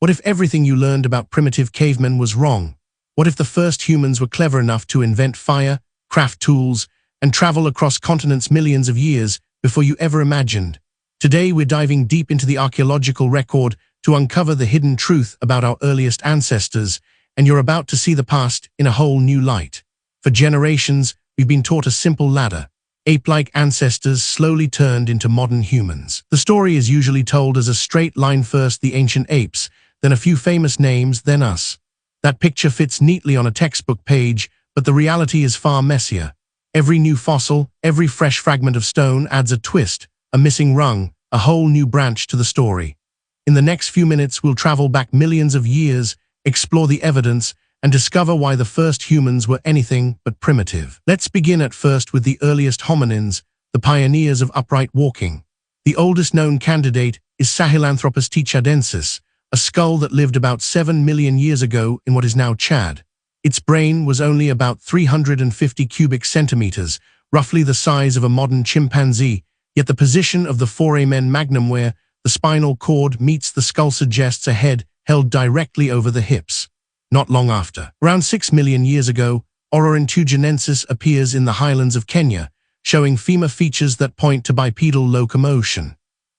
What if everything you learned about primitive cavemen was wrong? What if the first humans were clever enough to invent fire, craft tools, and travel across continents millions of years before you ever imagined? Today we're diving deep into the archaeological record to uncover the hidden truth about our earliest ancestors, and you're about to see the past in a whole new light. For generations, we've been taught a simple ladder. Ape-like ancestors slowly turned into modern humans. The story is usually told as a straight line: first the ancient apes, then a few famous names, then us. That picture fits neatly on a textbook page, but the reality is far messier. Every new fossil, every fresh fragment of stone adds a twist, a missing rung, a whole new branch to the story. In the next few minutes, we'll travel back millions of years, explore the evidence, and discover why the first humans were anything but primitive. Let's begin at first with the earliest hominins, the pioneers of upright walking. The oldest known candidate is Sahelanthropus tichadensis, a skull that lived about 7 million years ago in what is now Chad. Its brain was only about 350 cubic centimeters, roughly the size of a modern chimpanzee, yet the position of the foramen magnum, where the spinal cord meets the skull, suggests a head held directly over the hips. Not long after, around 6 million years ago, Ornamentugenensis appears in the highlands of Kenya, showing femur features that point to bipedal locomotion.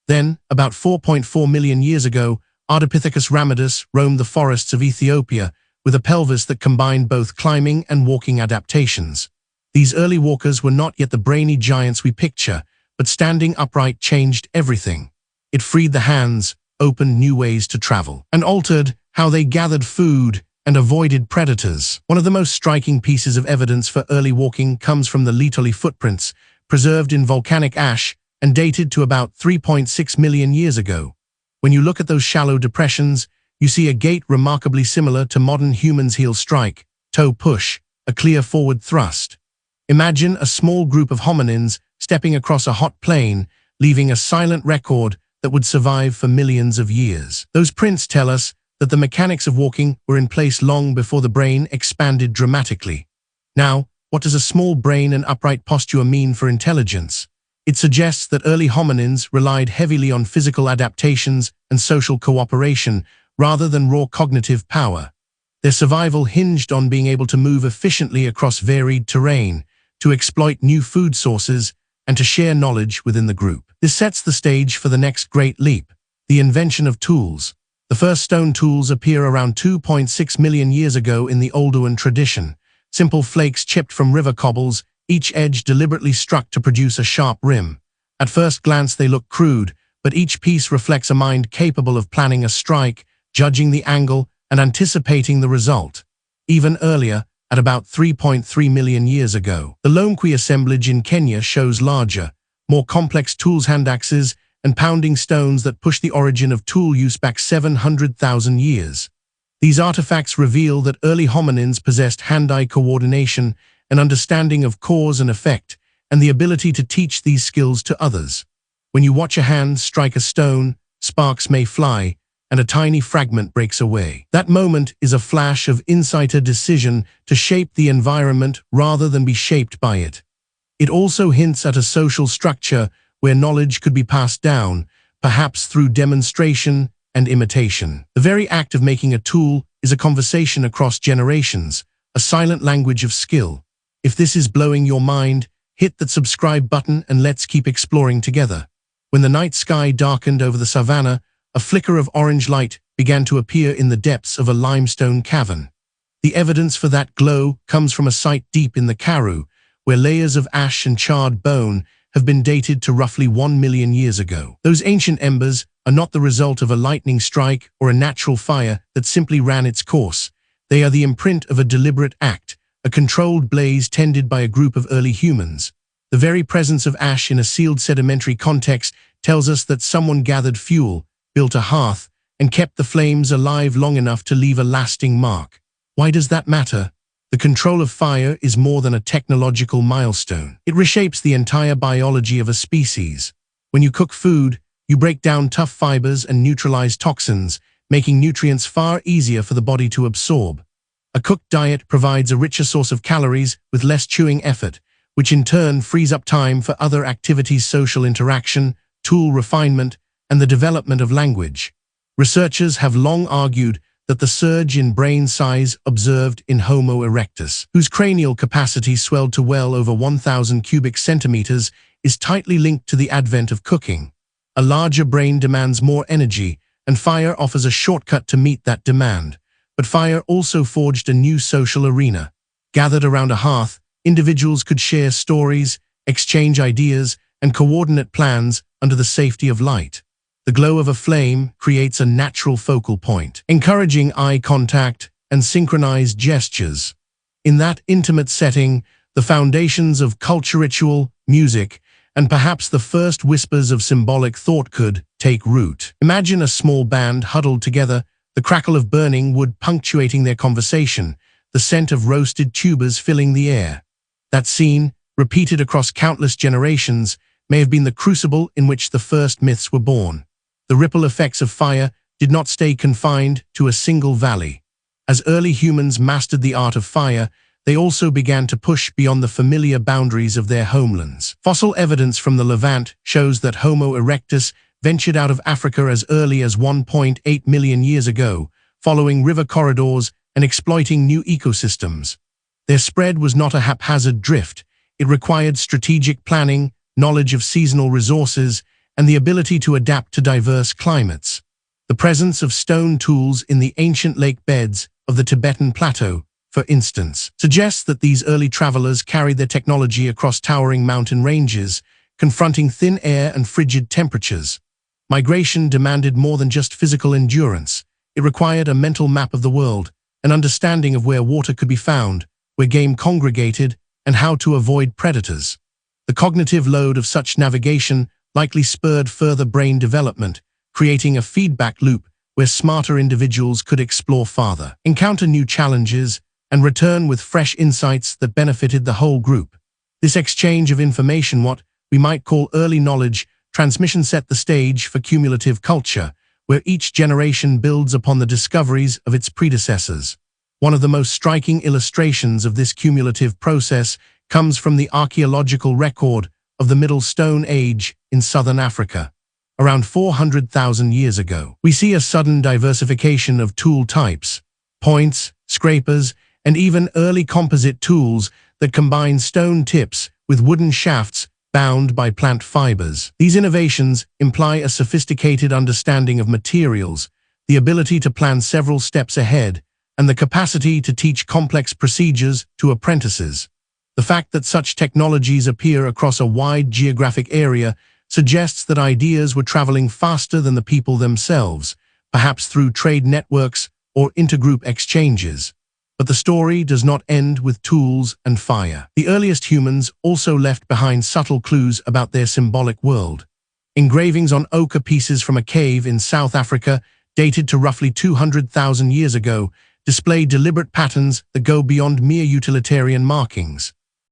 Then, about 4.4 million years ago, Ardipithecus ramidus roamed the forests of Ethiopia, with a pelvis that combined both climbing and walking adaptations. These early walkers were not yet the brainy giants we picture, but standing upright changed everything. It freed the hands, opened new ways to travel, and altered how they gathered food and avoided predators. One of the most striking pieces of evidence for early walking comes from the Laetoli footprints, preserved in volcanic ash and dated to about 3.6 million years ago. When you look at those shallow depressions, you see a gait remarkably similar to modern humans' heel strike, toe push, a clear forward thrust. Imagine a small group of hominins stepping across a hot plain, leaving a silent record that would survive for millions of years. Those prints tell us that the mechanics of walking were in place long before the brain expanded dramatically. Now, what does a small brain and upright posture mean for intelligence? It suggests that early hominins relied heavily on physical adaptations and social cooperation rather than raw cognitive power. Their survival hinged on being able to move efficiently across varied terrain, to exploit new food sources, and to share knowledge within the group. This sets the stage for the next great leap, the invention of tools. The first stone tools appear around 2.6 million years ago in the Oldowan tradition. Simple flakes chipped from river cobbles, each edge deliberately struck to produce a sharp rim. At first glance they look crude, but each piece reflects a mind capable of planning a strike, judging the angle, and anticipating the result. Even earlier, at about 3.3 million years ago, the Lomkwi assemblage in Kenya shows larger, more complex tools, handaxes, and pounding stones that push the origin of tool use back 700,000 years. These artifacts reveal that early hominins possessed hand-eye coordination, an understanding of cause and effect, and the ability to teach these skills to others. When you watch a hand strike a stone, sparks may fly, and a tiny fragment breaks away. That moment is a flash of insight, a decision to shape the environment rather than be shaped by it. It also hints at a social structure where knowledge could be passed down, perhaps through demonstration and imitation. The very act of making a tool is a conversation across generations, a silent language of skill. If this is blowing your mind, hit that subscribe button and let's keep exploring together. When the night sky darkened over the savannah, a flicker of orange light began to appear in the depths of a limestone cavern. The evidence for that glow comes from a site deep in the Karoo, where layers of ash and charred bone have been dated to roughly 1 million years ago. Those ancient embers are not the result of a lightning strike or a natural fire that simply ran its course. They are the imprint of a deliberate act, a controlled blaze tended by a group of early humans. The very presence of ash in a sealed sedimentary context tells us that someone gathered fuel, built a hearth, and kept the flames alive long enough to leave a lasting mark. Why does that matter? The control of fire is more than a technological milestone. It reshapes the entire biology of a species. When you cook food, you break down tough fibers and neutralize toxins, making nutrients far easier for the body to absorb. A cooked diet provides a richer source of calories with less chewing effort, which in turn frees up time for other activities: social interaction, tool refinement, and the development of language. Researchers have long argued that the surge in brain size observed in Homo erectus, whose cranial capacity swelled to well over 1,000 cubic centimeters, is tightly linked to the advent of cooking. A larger brain demands more energy, and fire offers a shortcut to meet that demand. But fire also forged a new social arena. Gathered around a hearth, individuals could share stories, exchange ideas, and coordinate plans under the safety of light. The glow of a flame creates a natural focal point, encouraging eye contact and synchronized gestures. In that intimate setting, the foundations of culture, ritual, music, and perhaps the first whispers of symbolic thought could take root. Imagine a small band huddled together, the crackle of burning wood punctuating their conversation, the scent of roasted tubers filling the air. That scene, repeated across countless generations, may have been the crucible in which the first myths were born. The ripple effects of fire did not stay confined to a single valley. As early humans mastered the art of fire, they also began to push beyond the familiar boundaries of their homelands. Fossil evidence from the Levant shows that Homo erectus ventured out of Africa as early as 1.8 million years ago, following river corridors and exploiting new ecosystems. Their spread was not a haphazard drift. It required strategic planning, knowledge of seasonal resources, and the ability to adapt to diverse climates. The presence of stone tools in the ancient lake beds of the Tibetan Plateau, for instance, suggests that these early travelers carried their technology across towering mountain ranges, confronting thin air and frigid temperatures. Migration demanded more than just physical endurance. It required a mental map of the world, an understanding of where water could be found, where game congregated, and how to avoid predators. The cognitive load of such navigation likely spurred further brain development, creating a feedback loop where smarter individuals could explore farther, encounter new challenges, and return with fresh insights that benefited the whole group. This exchange of information, what we might call early knowledge transmission, set the stage for cumulative culture, where each generation builds upon the discoveries of its predecessors. One of the most striking illustrations of this cumulative process comes from the archaeological record of the Middle Stone Age in southern Africa. Around 400,000 years ago, we see a sudden diversification of tool types, points, scrapers, and even early composite tools that combine stone tips with wooden shafts bound by plant fibers. These innovations imply a sophisticated understanding of materials, the ability to plan several steps ahead, and the capacity to teach complex procedures to apprentices. The fact that such technologies appear across a wide geographic area suggests that ideas were traveling faster than the people themselves, perhaps through trade networks or intergroup exchanges. But the story does not end with tools and fire. The earliest humans also left behind subtle clues about their symbolic world. Engravings on ochre pieces from a cave in South Africa, dated to roughly 200,000 years ago, display deliberate patterns that go beyond mere utilitarian markings.